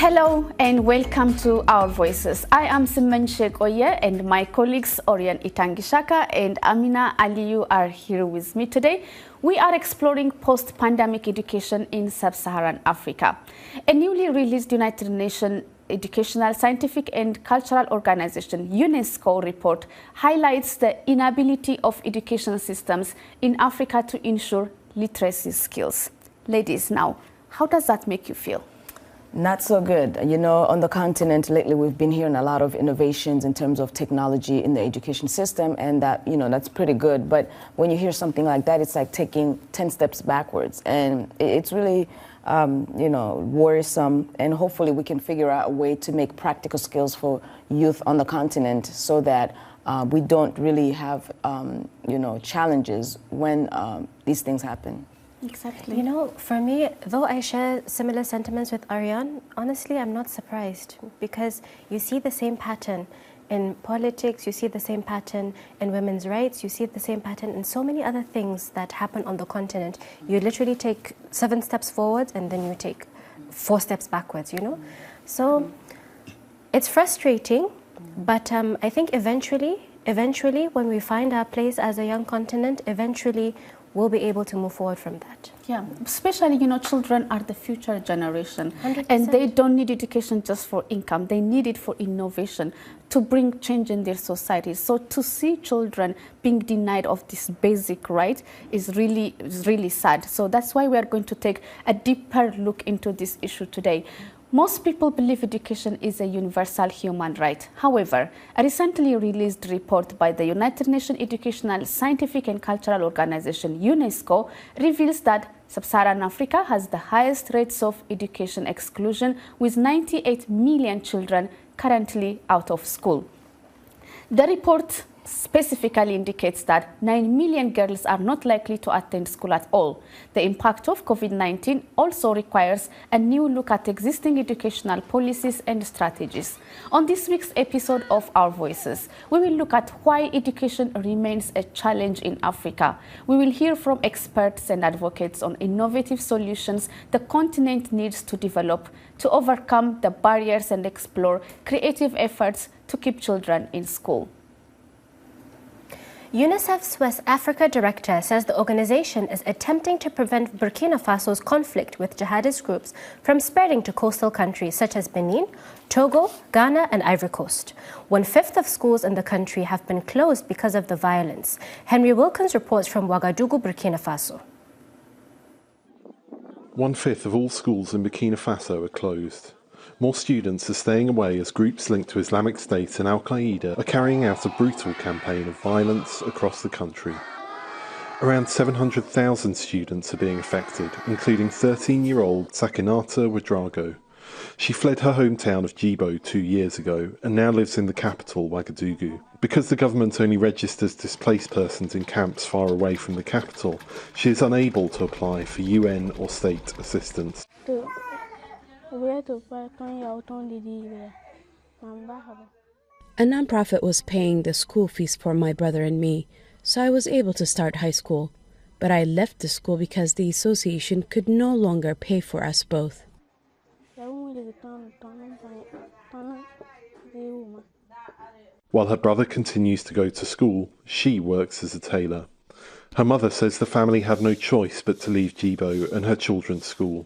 Hello and welcome to Our Voices. I am Siman Shekoye and my colleagues Orion Itangishaka and Amina Aliyu are here with me today. We are exploring post-pandemic education in Sub-Saharan Africa. A newly released United Nations Educational, Scientific and Cultural Organization UNESCO report highlights the inability of education systems in Africa to ensure literacy skills. Ladies, now, how does that make you feel? Not so good. You know, on the continent lately, we've been hearing a lot of innovations in terms of technology in the education system, and that, you know, that's pretty good. But when you hear something like that, it's like taking 10 steps backwards. And it's really, you know, worrisome. And hopefully we can figure out a way to make practical skills for youth on the continent so that we don't really have, you know, challenges when these things happen. Exactly. You know, for me, though I share similar sentiments with Ariane, honestly, I'm not surprised because you see the same pattern in politics, you see the same pattern in women's rights, you see the same pattern in so many other things that happen on the continent. You literally take 7 steps forward and then you take 4 steps backwards, you know? So it's frustrating, but I think eventually, when we find our place as a young continent, eventually we'll be able to move forward from that. Yeah, especially, you know, children are the future generation. 100%. And they don't need education just for income. They need it for innovation, to bring change in their society. So to see children being denied of this basic right is really sad. So that's why we are going to take a deeper look into this issue today. Most people believe education is a universal human right. However, a recently released report by the United Nations Educational, Scientific and Cultural Organization, UNESCO, reveals that Sub-Saharan Africa has the highest rates of education exclusion, with 98 million children currently out of school. The report specifically indicates that 9 million girls are not likely to attend school at all. The impact of COVID-19 also requires a new look at existing educational policies and strategies. On this week's episode of Our Voices, we will look at why education remains a challenge in Africa. We will hear from experts and advocates on innovative solutions the continent needs to develop to overcome the barriers and explore creative efforts to keep children in school. UNICEF's West Africa director says the organization is attempting to prevent Burkina Faso's conflict with jihadist groups from spreading to coastal countries such as Benin, Togo, Ghana and Ivory Coast. 1/5 of schools in the country have been closed because of the violence. Henry Wilkins reports from Ouagadougou, Burkina Faso. 1/5 of all schools in Burkina Faso are closed. More students are staying away as groups linked to Islamic State and Al-Qaeda are carrying out a brutal campaign of violence across the country. Around 700,000 students are being affected, including 13-year-old Sakinata Ouedraogo. She fled her hometown of Djibo 2 years ago and now lives in the capital, Ouagadougou. Because the government only registers displaced persons in camps far away from the capital, she is unable to apply for UN or state assistance. A nonprofit was paying the school fees for my brother and me, so I was able to start high school. But I left the school because the association could no longer pay for us both. While her brother continues to go to school, she works as a tailor. Her mother says the family had no choice but to leave Djibo and her children's school.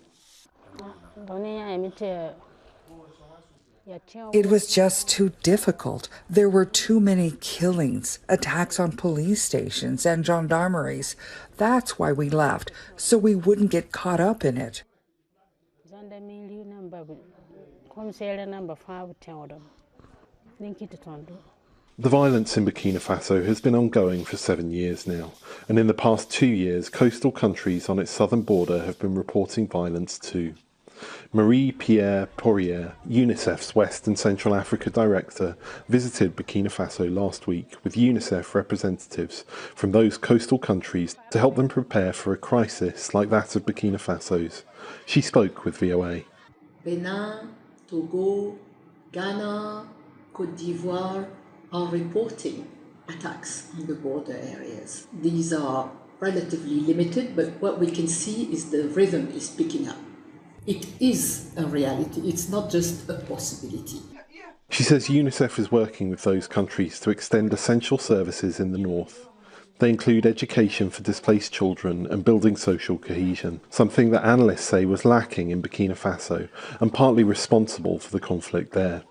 It was just too difficult. There were too many killings, attacks on police stations and gendarmeries. That's why we left, so we wouldn't get caught up in it. The violence in Burkina Faso has been ongoing for 7 years now, and in the past 2 years, coastal countries on its southern border have been reporting violence too. Marie-Pierre Poirier, UNICEF's West and Central Africa Director, visited Burkina Faso last week with UNICEF representatives from those coastal countries to help them prepare for a crisis like that of Burkina Faso's. She spoke with VOA. Benin, Togo, Ghana, Côte d'Ivoire are reporting attacks on the border areas. These are relatively limited, but what we can see is the rhythm is picking up. It is a reality. It's not just a possibility. She says UNICEF is working with those countries to extend essential services in the north. They include education for displaced children and building social cohesion, something that analysts say was lacking in Burkina Faso and partly responsible for the conflict there.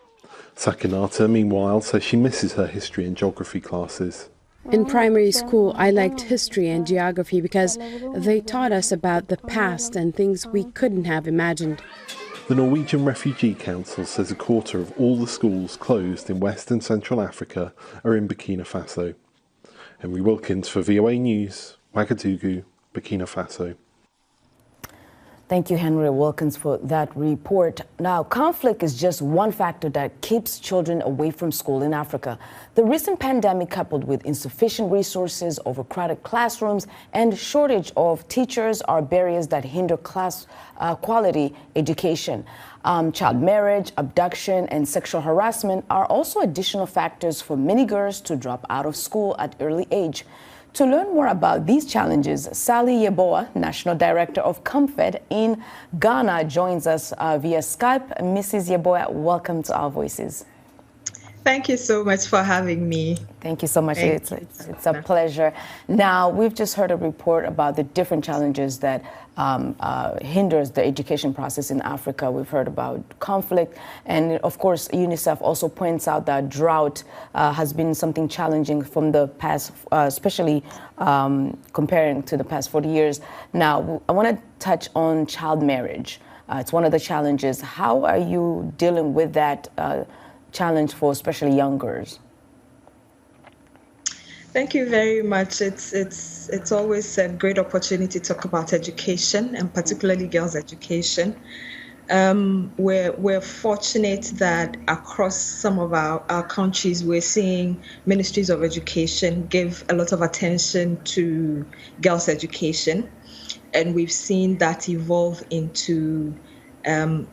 Sakinata, meanwhile, says she misses her history and geography classes. In primary school, I liked history and geography because they taught us about the past and things we couldn't have imagined. The Norwegian Refugee Council says a quarter of all the schools closed in West and Central Africa are in Burkina Faso. Henry Wilkins for VOA News, Ouagadougou, Burkina Faso. Thank you, Henry Wilkins, for that report. Now, conflict is just one factor that keeps children away from school in Africa. The recent pandemic, coupled with insufficient resources, overcrowded classrooms, and shortage of teachers, are barriers that hinder quality education. Child marriage, abduction, and sexual harassment are also additional factors for many girls to drop out of school at early age. To learn more about these challenges, Sally Yeboah, National Director of COMFED in Ghana, joins us via Skype. Mrs. Yeboah, welcome to Our Voices. Thank you so much for having me. Thank you so much. It's a pleasure. Now, we've just heard a report about the different challenges that hinders the education process in Africa. We've heard about conflict. And of course, UNICEF also points out that drought has been something challenging from the past, especially comparing to the past 40 years. Now, I want to touch on child marriage. It's one of the challenges. How are you dealing with that challenge for especially young girls? Thank you very much. It's always a great opportunity to talk about education, and particularly girls' education. We're fortunate that across some of our countries, we're seeing ministries of education give a lot of attention to girls' education, and we've seen that evolve into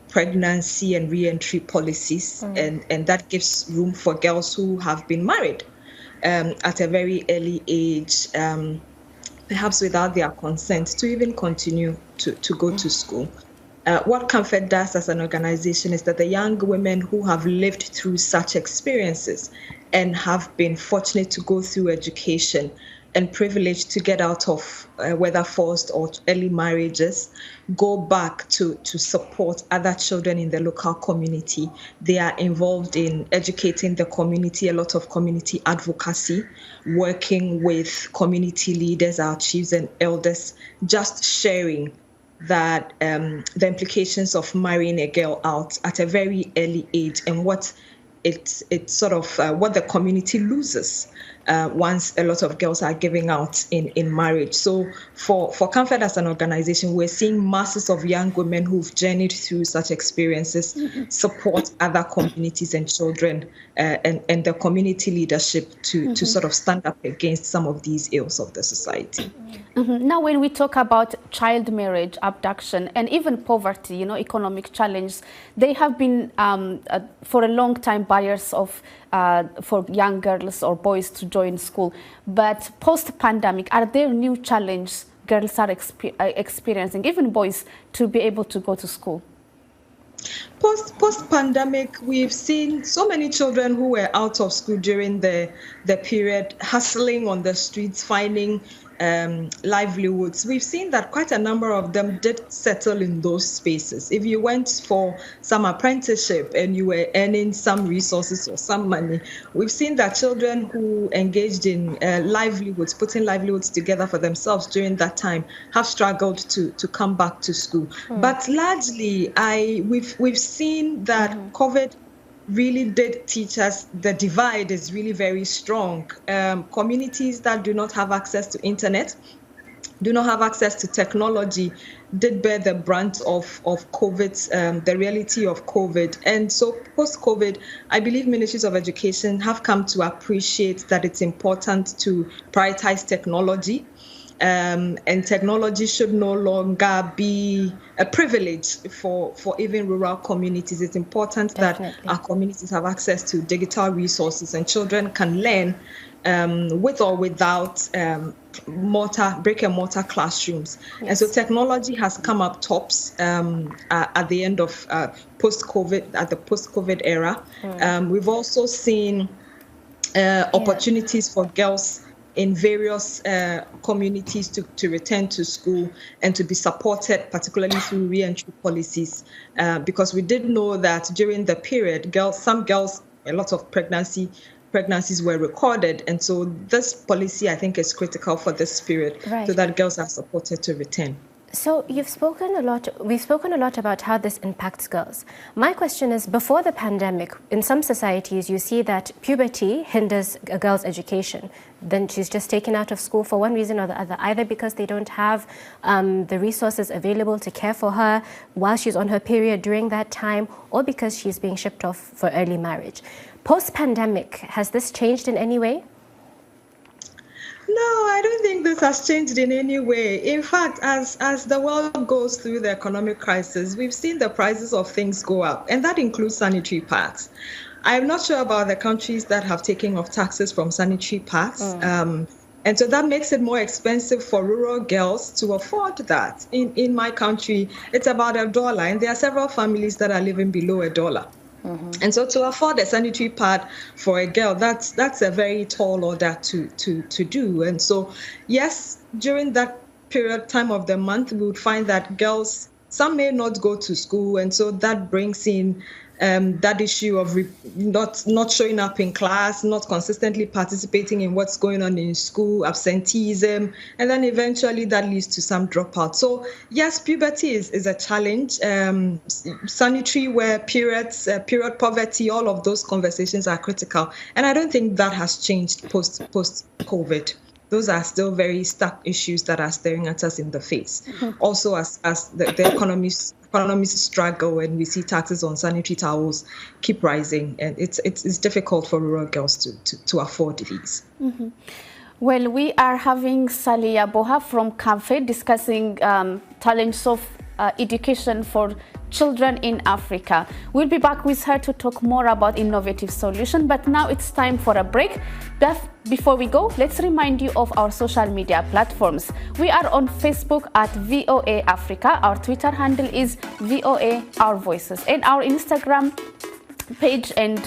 pregnancy and re-entry policies, and that gives room for girls who have been married at a very early age, perhaps without their consent, to even continue to go to school. What COMFED does as an organization is that the young women who have lived through such experiences and have been fortunate to go through education and privileged to get out of whether forced or early marriages, go back to support other children in the local community. They are involved in educating the community, a lot of community advocacy, working with community leaders, our chiefs and elders, just sharing that the implications of marrying a girl out at a very early age and what it's sort of what the community loses once a lot of girls are giving out in marriage. So for COMFED as an organization, we're seeing masses of young women who've journeyed through such experiences support other communities and children and the community leadership to sort of stand up against some of these ills of the society. Now, when we talk about child marriage, abduction, and even poverty, economic challenges, they have been for a long time barriers for young girls or boys to join school. But post-pandemic, are there new challenges girls are experiencing, even boys, to be able to go to school? Post-pandemic, we've seen so many children who were out of school during the period hustling on the streets, finding livelihoods. We've seen that quite a number of them did settle in those spaces. If you went for some apprenticeship and you were earning some resources or some money, we've seen that children who engaged in livelihoods, putting livelihoods together for themselves during that time, have struggled to come back to school. But largely, we've seen that COVID really did teach us the divide is really very strong. Communities that do not have access to internet, do not have access to technology, did bear the brunt of COVID, the reality of COVID. And so post-COVID, I believe ministries of education have come to appreciate that it's important to prioritize technology and technology should no longer be a privilege for even rural communities. It's important that our communities have access to digital resources, and children can learn with or without brick and mortar classrooms. Yes. And so technology has come up tops at the end of post-COVID era. We've also seen opportunities for girls in various communities to return to school and to be supported, particularly through re-entry policies, because we did know that during the period, some girls, a lot of pregnancies were recorded, and so this policy, I think, is critical for this period, so that girls are supported to return. So we've spoken a lot about how this impacts girls. My question is, before the pandemic, in some societies, you see that puberty hinders a girl's education. Then she's just taken out of school for one reason or the other, either because they don't have the resources available to care for her while she's on her period during that time, or because she's being shipped off for early marriage. Post-pandemic, has this changed in any way? No, I don't think this has changed in any way. In fact, as the world goes through the economic crisis, we've seen the prices of things go up, and that includes sanitary pads. I'm not sure about the countries that have taken off taxes from sanitary pads. And so that makes it more expensive for rural girls to afford that. In my country, it's about $1, and there are several families that are living below $1. And so to afford a sanitary pad for a girl, that's a very tall order to do. And so, yes, during that time of the month, we would find that girls, some may not go to school. And so that brings in that issue of not showing up in class, not consistently participating in what's going on in school, absenteeism, and then eventually that leads to some dropout. So yes, puberty is a challenge. Sanitary wear, period poverty, all of those conversations are critical. And I don't think that has changed post-COVID. Those are still very stuck issues that are staring at us in the face. Also, as the economies struggle and we see taxes on sanitary towels keep rising, and it's difficult for rural girls to afford these. Well, we are having Sally Aboha from CAFE discussing challenges of education for children in Africa. We'll be back with her to talk more about innovative solutions, but now it's time for a break. Before we go, let's remind you of our social media platforms. We are on Facebook at VOA Africa. Our Twitter handle is VOA Our Voices, and our Instagram page and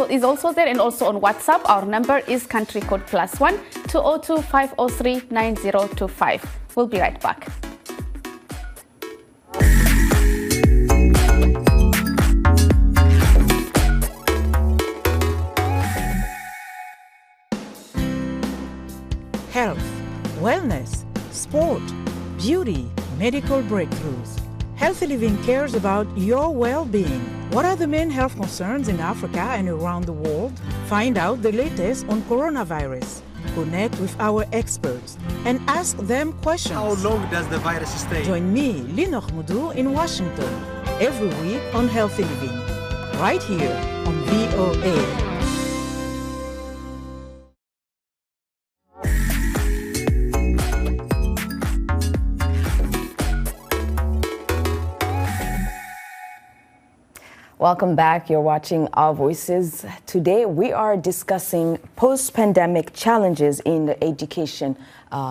is also there, and also on WhatsApp. Our number is country code +1 202 503 9025. We'll be right back. Health, wellness, sport, beauty, medical breakthroughs. Healthy Living cares about your well-being. What are the main health concerns in Africa and around the world? Find out the latest on coronavirus. Connect with our experts and ask them questions. How long does the virus stay? Join me, Linoch Mudu, in Washington, every week on Healthy Living, right here on VOA. Welcome back. You're watching Our Voices. Today we are discussing post-pandemic challenges in the education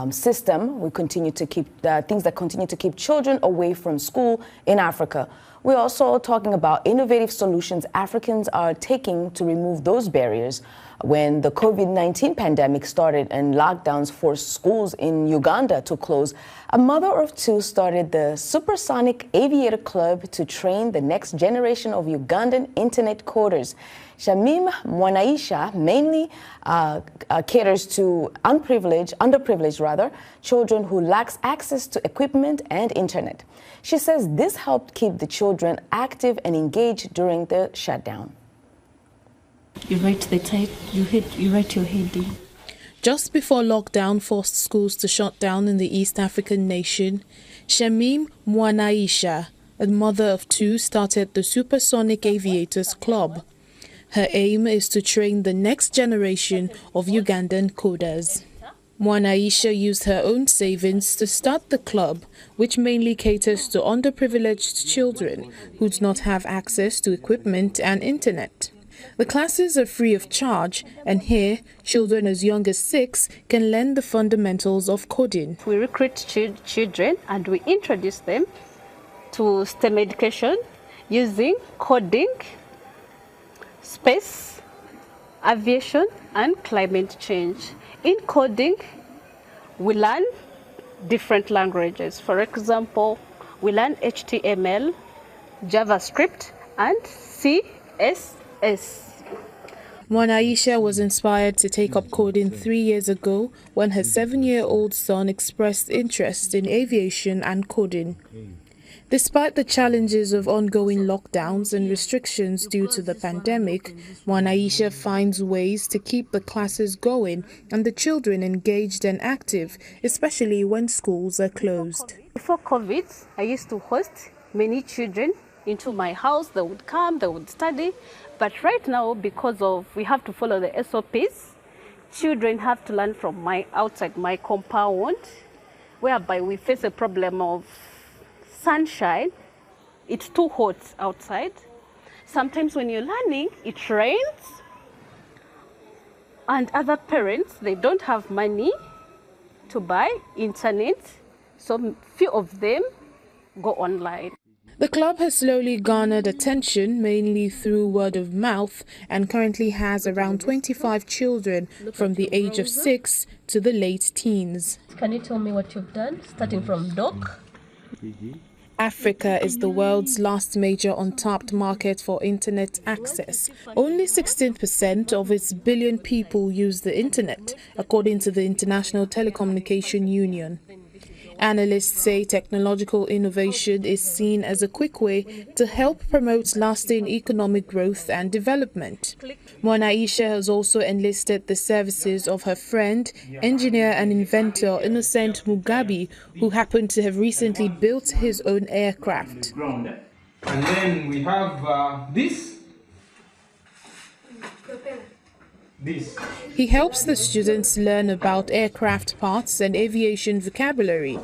system. We continue to keep things that continue to keep children away from school in Africa. We're also talking about innovative solutions Africans are taking to remove those barriers. When the COVID-19 pandemic started and lockdowns forced schools in Uganda to close, a mother of two started the Supersonic Aviator Club to train the next generation of Ugandan internet coders. Shamim Mwanaisha mainly caters to underprivileged children who lack access to equipment and internet. She says this helped keep the children active and engaged during the shutdown. You write the type, you write your heading. Just before lockdown forced schools to shut down in the East African nation, Shamim Mwanaisha, a mother of two, started the Supersonic Aviators Club. Her aim is to train the next generation of Ugandan coders. Mwanaisha used her own savings to start the club, which mainly caters to underprivileged children who do not have access to equipment and internet. The classes are free of charge, and here, children as young as 6 can learn the fundamentals of coding. We recruit children and we introduce them to STEM education using coding, space, aviation, and climate change. In coding, we learn different languages. For example, we learn HTML, JavaScript, and CSS. Mwanaisha was inspired to take up coding 3 years ago when her 7-year-old son expressed interest in aviation and coding. Despite the challenges of ongoing lockdowns and restrictions due to the pandemic, Mwanaisha finds ways to keep the classes going and the children engaged and active, especially when schools are closed. Before COVID, I used to host many children into my house. They would come, they would study. But right now, because we have to follow the SOPs, children have to learn from outside my compound, whereby we face a problem of sunshine. It's too hot outside. Sometimes when you're learning, it rains. And other parents, they don't have money to buy internet. So few of them go online. The club has slowly garnered attention, mainly through word of mouth, and currently has around 25 children from the age of 6 to the late teens. Can you tell me what you've done, starting from doc? Africa is the world's last major untapped market for internet access. Only 16% of its billion people use the internet, according to the International Telecommunication Union. Analysts say technological innovation is seen as a quick way to help promote lasting economic growth and development. Mwanaisha has also enlisted the services of her friend, engineer and inventor Innocent Mugabe, who happened to have recently built his own aircraft. And then we have this. He helps the students learn about aircraft parts and aviation vocabulary.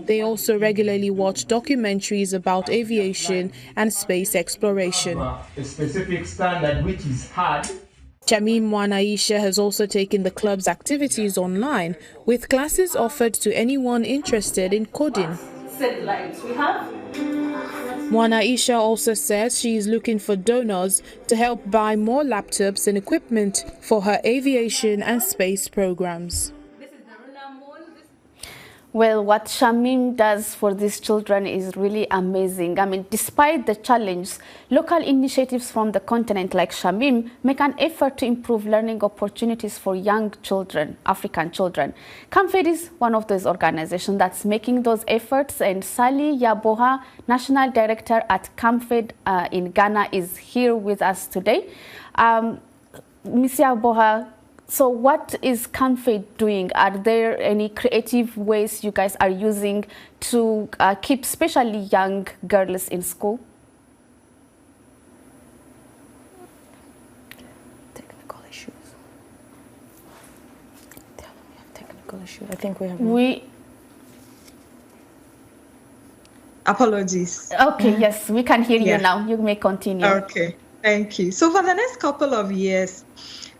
They also regularly watch documentaries about aviation and space exploration. A specific standard which is hard. Jamim Mwanaisha has also taken the club's activities online, with classes offered to anyone interested in coding. Mwanaisha also says she is looking for donors to help buy more laptops and equipment for her aviation and space programs. Well, what Shamim does for these children is really amazing. I mean, despite the challenge, local initiatives from the continent like Shamim make an effort to improve learning opportunities for young children, African children. CAMFED is one of those organizations that's making those efforts, and Sally Yaboha, National Director at CAMFED in Ghana, is here with us today. Ms. Yaboha, so what is CAMFED doing? Are there any creative ways you guys are using to keep especially young girls in school? Technical issues. We have technical issues. I think we have. Apologies. Okay, yes, we can hear you now. You may continue. Okay, thank you. So for the next couple of years,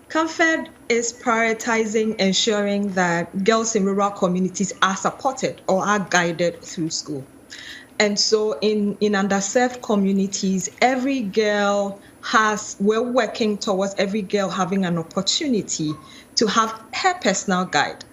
CAMFED is prioritizing ensuring that girls in rural communities are supported or are guided through school. And so in underserved communities, we're working towards every girl having an opportunity to have her personal guide.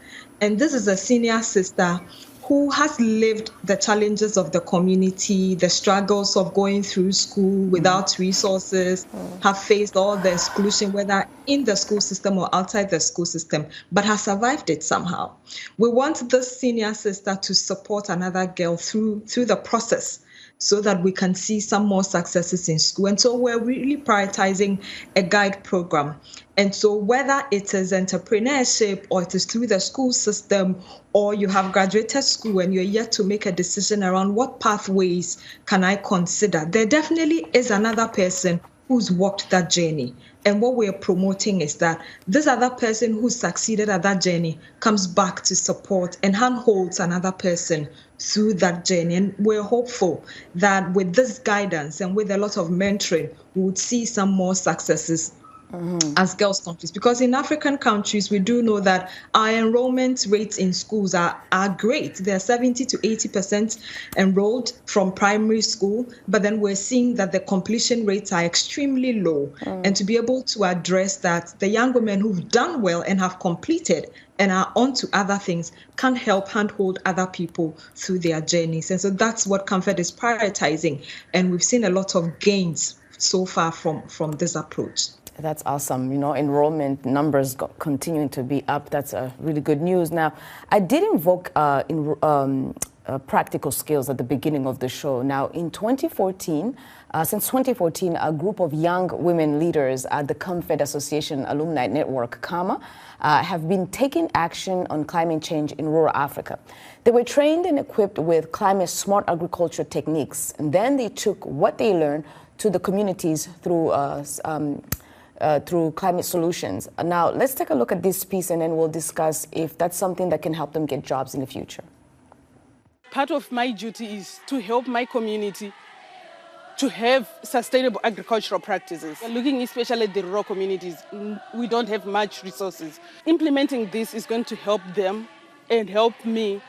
And this is a senior sister who has lived the challenges of the community, the struggles of going through school without resources, have faced all the exclusion, whether in the school system or outside the school system, but has survived it somehow. We want this senior sister to support another girl through the process so that we can see some more successes in school. And so we're really prioritizing a guide program. And so whether it is entrepreneurship or it is through the school system, or you have graduated school and you're yet to make a decision around what pathways can I consider, there definitely is another person who's walked that journey. And what we're promoting is that this other person who succeeded at that journey comes back to support and handholds another person through that journey. And we're hopeful that with this guidance and with a lot of mentoring, we would see some more successes as girls' countries. Because in African countries, we do know that our enrollment rates in schools are great. They're 70 to 80% enrolled from primary school, but then we're seeing that the completion rates are extremely low. And to be able to address that, the young women who've done well and have completed and are on to other things can help handhold other people through their journeys. And so that's what Comfort is prioritizing. And we've seen a lot of gains so far from this approach. That's awesome. You know, enrollment numbers continuing to be up. That's really good news. Now, I did invoke practical skills at the beginning of the show. Now, in 2014, since 2014, a group of young women leaders at the Comfort Association Alumni Network, CAMA, have been taking action on climate change in rural Africa. They were trained and equipped with climate-smart agriculture techniques, and then they took what they learned to the communities through climate solutions. Now, let's take a look at this piece and then we'll discuss if that's something that can help them get jobs in the future. Part of my duty is to help my community to have sustainable agricultural practices. Looking especially at the rural communities, we don't have much resources. Implementing this is going to help them and help me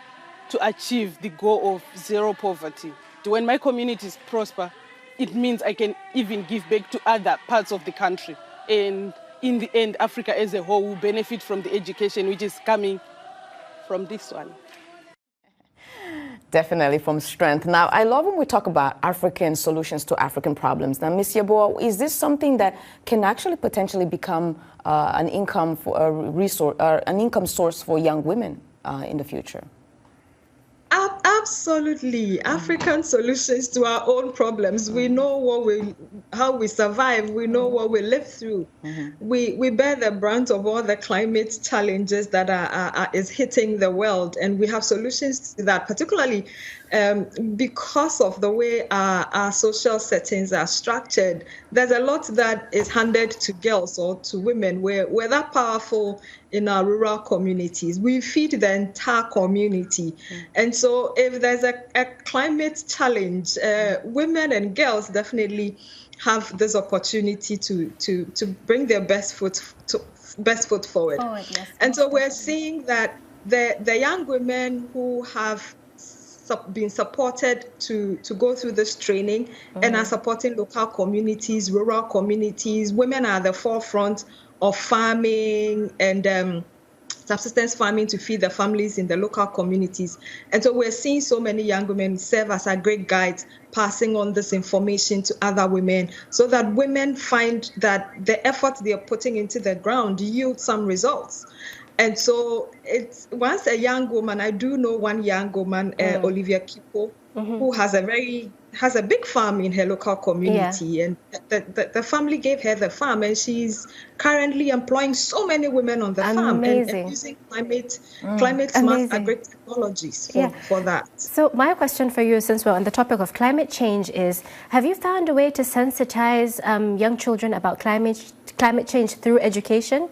to achieve the goal of zero poverty. When my communities prosper, it means I can even give back to other parts of the country. And in the end, Africa as a whole will benefit from the education which is coming from this one. Definitely from strength. Now, I love when we talk about African solutions to African problems. Now, Ms. Yeboah, is this something that can actually potentially become an income source for young women in the future? Absolutely. African solutions to our own problems. We know how we survive. We know what we live through. We bear the brunt of all the climate challenges that is hitting the world, and we have solutions to that, particularly because of the way our social settings are structured. There's a lot that is handed to girls or to women. We're that powerful in our rural communities. We feed the entire community. And so if there's a climate challenge, women and girls definitely have this opportunity to bring their best foot forward. Yes. And so we're seeing that the young women who have been supported to go through this training and are supporting local communities, rural communities. Women are at the forefront of farming and subsistence farming to feed the families in the local communities. And so we're seeing so many young women serve as our great guides, passing on this information to other women so that women find that the effort they're putting into the ground yields some results. And so it's once a young woman, I do know one young woman, Olivia Kipo, who has a big farm in her local community, and the family gave her the farm, and she's currently employing so many women on the farm and using climate smart agri-technologies for that. So my question for you, since we're on the topic of climate change, is have you found a way to sensitize young children about climate change through education?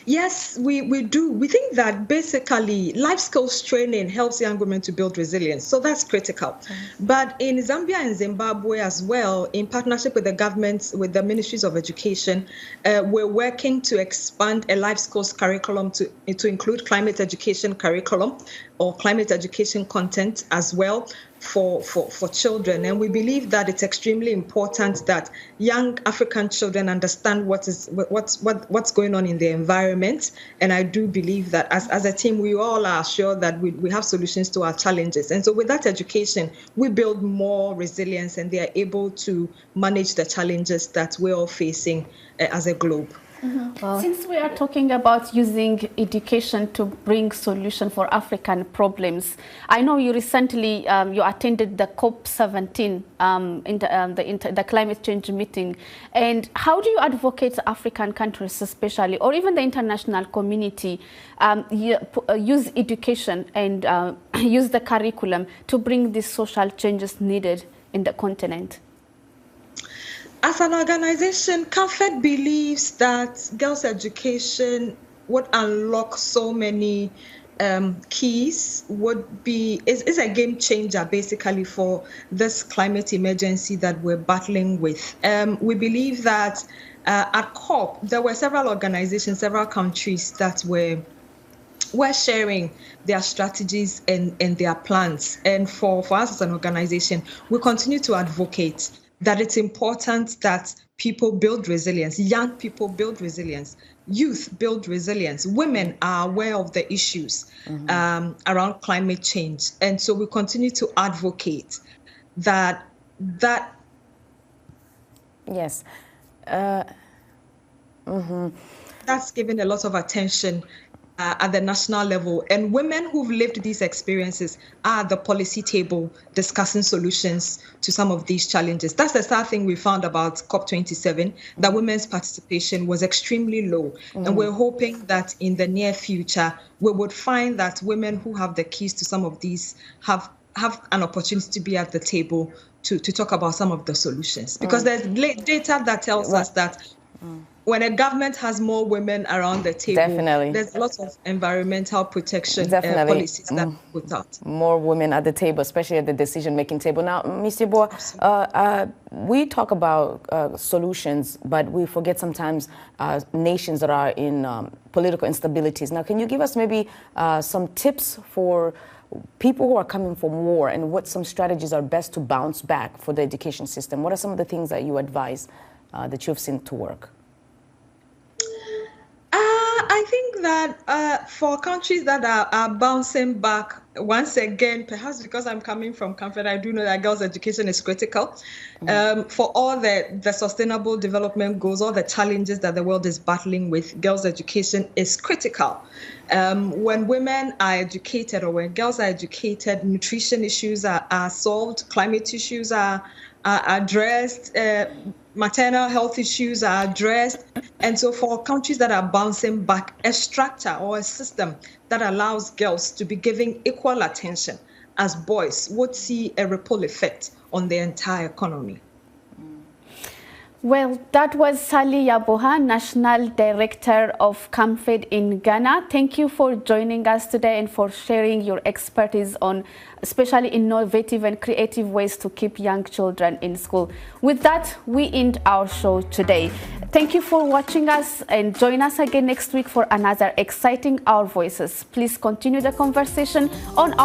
Yes, we do. We think that basically life skills training helps young women to build resilience. So that's critical. But in Zambia and Zimbabwe as well, in partnership with the governments, with the ministries of education, we're working to expand a life skills curriculum to include climate education curriculum or climate education content as well for children. And we believe that it's extremely important that young African children understand what's going on in the environment. And I do believe that as a team, we all are sure that we have solutions to our challenges. And so with that education, we build more resilience and they are able to manage the challenges that we're all facing as a globe. Since we are talking about using education to bring solution for African problems, I know you recently you attended the COP17 the climate change meeting. And how do you advocate African countries, especially, or even the international community, use education and use the curriculum to bring these social changes needed in the continent? As an organization, CAMFED believes that girls' education would unlock so many keys, is a game changer basically for this climate emergency that we're battling with. We believe that at COP, there were several organizations, several countries that were sharing their strategies and their plans. And for us as an organization, we continue to advocate that it's important that people build resilience, young people build resilience, youth build resilience, women are aware of the issues around climate change. And so we continue to advocate that. Yes. That's given a lot of attention at the national level. And women who've lived these experiences are at the policy table discussing solutions to some of these challenges. That's the sad thing we found about COP27, that women's participation was extremely low. And we're hoping that in the near future, we would find that women who have the keys to some of these have an opportunity to be at the table to talk about some of the solutions. Because there's data that tells us that when a government has more women around the table, there's lots of environmental protection policies that are put out. More women at the table, especially at the decision-making table. Now, Ms. Yeboah, we talk about solutions, but we forget sometimes nations that are in political instabilities. Now, can you give us maybe some tips for people who are coming from war and what some strategies are best to bounce back for the education system? What are some of the things that you advise that you've seen to work? I think that for countries that are bouncing back, once again, perhaps because I'm coming from CAMFED, I do know that girls' education is critical. For all the sustainable development goals, all the challenges that the world is battling with, girls' education is critical. When women are educated or when girls are educated, nutrition issues are solved, climate issues are addressed, maternal health issues are addressed. And so for countries that are bouncing back, a structure or a system that allows girls to be given equal attention as boys would see a ripple effect on the entire economy. Well, that was Sally Yeboah, National Director of CAMFED in Ghana. Thank you for joining us today and for sharing your expertise on especially innovative and creative ways to keep young children in school. With that, we end our show today. Thank you for watching us and join us again next week for another exciting Our Voices. Please continue the conversation on our